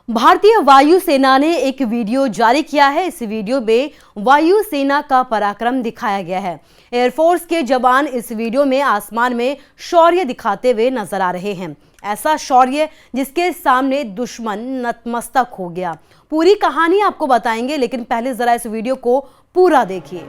भारतीय वायुसेना ने एक वीडियो जारी किया है। इस वीडियो में वायुसेना का पराक्रम दिखाया गया है। एयरफोर्स के जवान इस वीडियो में आसमान में शौर्य दिखाते हुए नजर आ रहे हैं। ऐसा शौर्य जिसके सामने दुश्मन नतमस्तक हो गया। पूरी कहानी आपको बताएंगे, लेकिन पहले जरा इस वीडियो को पूरा देखिए।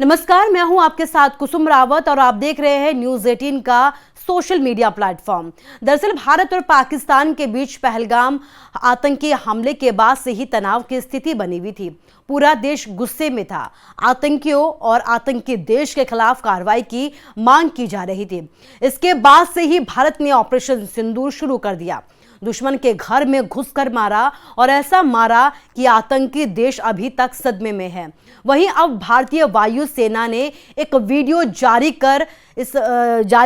नमस्कार, मैं हूं आपके साथ कुसुम रावत और आप देख रहे हैं न्यूज़ 18 का सोशल मीडिया प्लेटफॉर्म। दरअसल भारत और पाकिस्तान के बीच पहलगाम आतंकी हमले के बाद से ही तनाव की स्थिति बनी हुई थी। पूरा देश गुस्से में था। आतंकियों और आतंकी देश के खिलाफ कार्रवाई की मांग की जा रही थी। इसके बाद से ही भारत ने ऑपरेशन सिंदूर शुरू कर दिया। दुश्मन के घर में घुसकर मारा और ऐसा मारा कि आतंकी देश अभी तक सदमे में है। वहीं अब भारतीय वायुसेना ने एक वीडियो जारी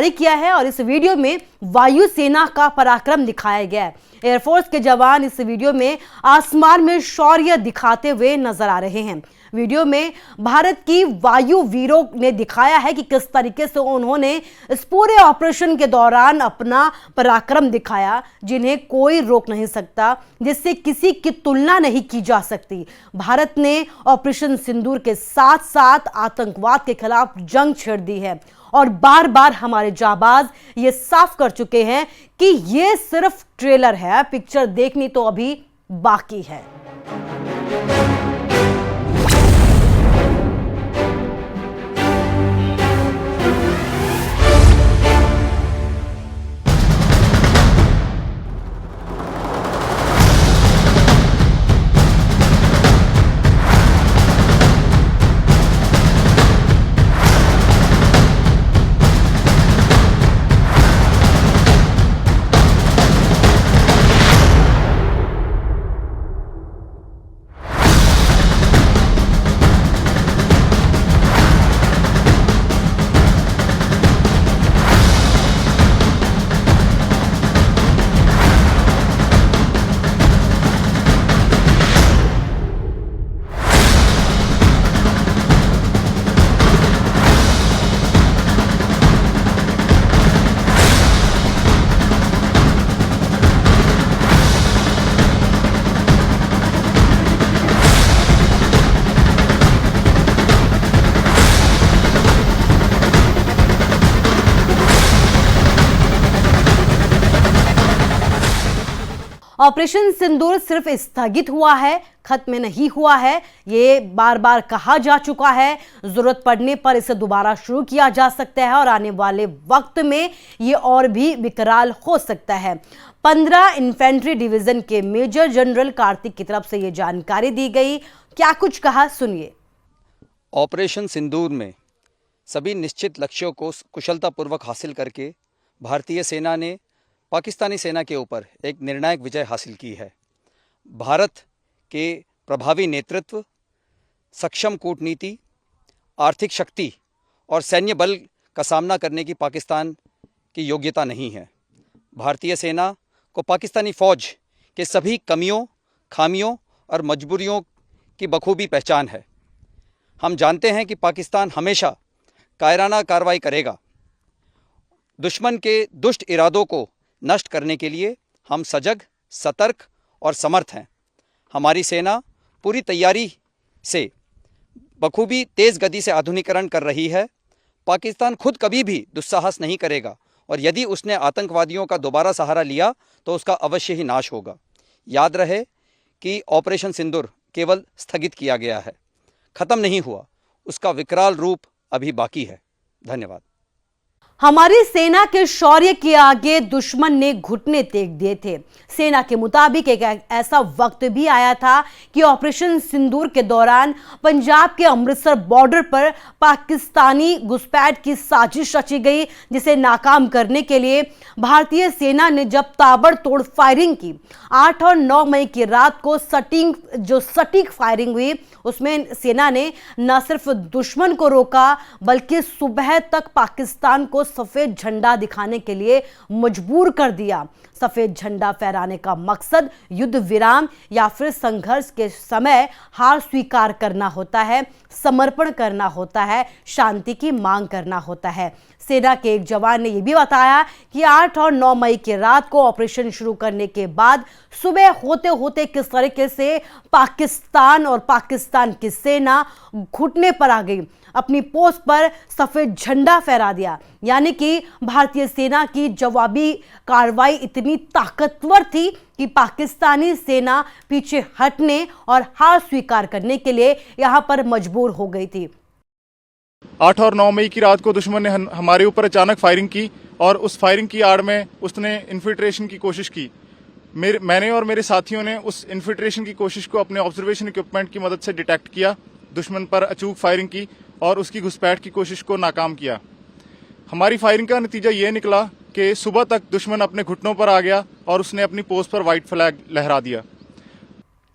किया है और इस वीडियो में वायुसेना का पराक्रम दिखाया गया है। एयरफोर्स के जवान इस वीडियो में आसमान में शौर्य दिखाते हुए नजर आ रहे हैं। वीडियो में भारत की वायु वीरों ने दिखाया है कि किस तरीके से उन्होंने इस पूरे ऑपरेशन के दौरान अपना पराक्रम दिखाया, जिन्हें कोई रोक नहीं सकता, जिससे किसी की तुलना नहीं की जा सकती। भारत ने ऑपरेशन सिंदूर के साथ साथ आतंकवाद के खिलाफ जंग छेड़ दी है और बार बार हमारे जाबाज ये साफ कर चुके हैं कि ये सिर्फ ट्रेलर है, पिक्चर देखनी तो अभी बाकी है। ऑपरेशन सिंदूर सिर्फ स्थगित हुआ है, खत्म नहीं हुआ है। ये बार बार कहा जा चुका है। जरूरत पड़ने पर इसे दोबारा शुरू किया जा सकता है और आने वाले वक्त में ये और भी विकराल हो सकता है। 15 इन्फेंट्री डिवीजन के मेजर जनरल कार्तिक की तरफ से ये जानकारी दी गई। क्या कुछ कहा, सुनिए। ऑपरेशन सिंदूर में सभी निश्चित लक्ष्यों को कुशलतापूर्वक हासिल करके भारतीय सेना ने पाकिस्तानी सेना के ऊपर एक निर्णायक विजय हासिल की है। भारत के प्रभावी नेतृत्व, सक्षम कूटनीति, आर्थिक शक्ति और सैन्य बल का सामना करने की पाकिस्तान की योग्यता नहीं है। भारतीय सेना को पाकिस्तानी फ़ौज के सभी कमियों, खामियों और मजबूरियों की बखूबी पहचान है। हम जानते हैं कि पाकिस्तान हमेशा कायराना कार्रवाई करेगा। दुश्मन के दुष्ट इरादों को नष्ट करने के लिए हम सजग, सतर्क और समर्थ हैं। हमारी सेना पूरी तैयारी से बखूबी तेज़ गति से आधुनिकीकरण कर रही है। पाकिस्तान खुद कभी भी दुस्साहस नहीं करेगा और यदि उसने आतंकवादियों का दोबारा सहारा लिया तो उसका अवश्य ही नाश होगा। याद रहे कि ऑपरेशन सिंदूर केवल स्थगित किया गया है, ख़त्म नहीं हुआ, उसका विकराल रूप अभी बाकी है। धन्यवाद। हमारी सेना के शौर्य के आगे दुश्मन ने घुटने टेक दिए थे। सेना के मुताबिक एक ऐसा वक्त भी आया था कि ऑपरेशन सिंदूर के दौरान पंजाब के अमृतसर बॉर्डर पर पाकिस्तानी घुसपैठ की साजिश रची गई, जिसे नाकाम करने के लिए भारतीय सेना ने जब ताबड़तोड़ फायरिंग की। 8 और 9 मई की रात को सटीक फायरिंग हुई, उसमें सेना ने न सिर्फ दुश्मन को रोका बल्कि सुबह तक पाकिस्तान को सफेद झंडा दिखाने के लिए मजबूर कर दिया। सफेद झंडा फहराने का मकसद युद्ध विराम या फिर संघर्ष के समय हार स्वीकार करना होता है, समर्पण करना होता है, शांति की मांग करना होता है। सेना के एक जवान ने यह भी बताया कि 8 और 9 मई की रात को ऑपरेशन शुरू करने के बाद सुबह होते होते किस तरीके से पाकिस्तान और पाकिस्तान की सेना घुटने पर आ गई, अपनी पोस्ट पर सफेद झंडा फहरा दिया। यानी कि भारतीय सेना की जवाबी कार्रवाई इतनी ताकतवर थी कि पाकिस्तानी सेना पीछे हटने और हार स्वीकार करने के लिए यहां पर मजबूर हो गई थी। 8 और 9 मई की रात को दुश्मन ने हमारे ऊपर अचानक फायरिंग की और उस फायरिंग की आड़ में उसने इन्फिल्ट्रेशन की कोशिश की। मैंने और मेरे साथियों ने उस इन्फिल्ट्रेशन की कोशिश को अपने ऑब्जर्वेशन इक्विपमेंट की मदद से डिटेक्ट किया, दुश्मन पर अचूक फायरिंग की और उसकी घुसपैठ की कोशिश को नाकाम किया। हमारी फायरिंग का नतीजा ये निकला कि सुबह तक दुश्मन अपने घुटनों पर आ गया और उसने अपनी पोस्ट पर व्हाइट फ्लैग लहरा दिया।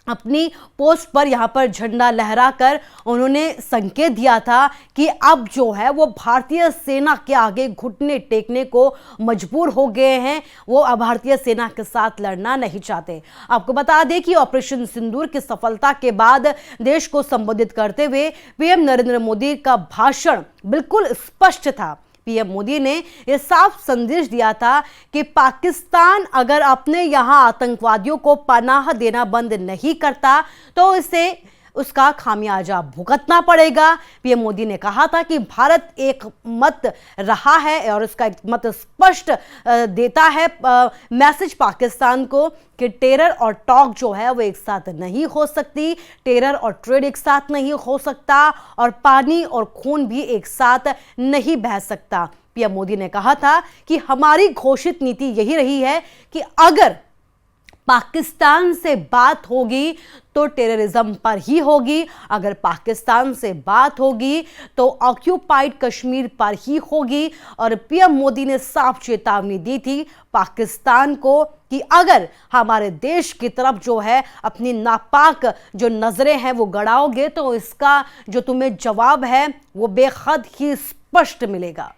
अपनी पोस्ट पर यहां पर झंडा लहराकर उन्होंने संकेत दिया था कि अब जो है वो भारतीय सेना के आगे घुटने टेकने को मजबूर हो गए हैं, वो अब भारतीय सेना के साथ लड़ना नहीं चाहते। आपको बता दें कि ऑपरेशन सिंदूर की सफलता के बाद देश को संबोधित करते हुए पीएम नरेंद्र मोदी का भाषण बिल्कुल स्पष्ट था। पीएम मोदी ने यह साफ संदेश दिया था कि पाकिस्तान अगर अपने यहां आतंकवादियों को पनाह देना बंद नहीं करता तो इसे उसका खामियाजा भुगतना पड़ेगा। पीएम मोदी ने कहा था कि भारत एक मत रहा है और उसका एक मत स्पष्ट देता है मैसेज पाकिस्तान को कि टेरर और टॉक जो है वो एक साथ नहीं हो सकती, टेरर और ट्रेड एक साथ नहीं हो सकता और पानी और खून भी एक साथ नहीं बह सकता। पीएम मोदी ने कहा था कि हमारी घोषित नीति यही रही है कि अगर पाकिस्तान से बात होगी तो टेररिज्म पर ही होगी, अगर पाकिस्तान से बात होगी तो ऑक्यूपाइड कश्मीर पर ही होगी। और पीएम मोदी ने साफ चेतावनी दी थी पाकिस्तान को कि अगर हमारे देश की तरफ जो है अपनी नापाक जो नजरें हैं वो गड़ाओगे तो इसका जो तुम्हें जवाब है वो बेहद ही स्पष्ट मिलेगा।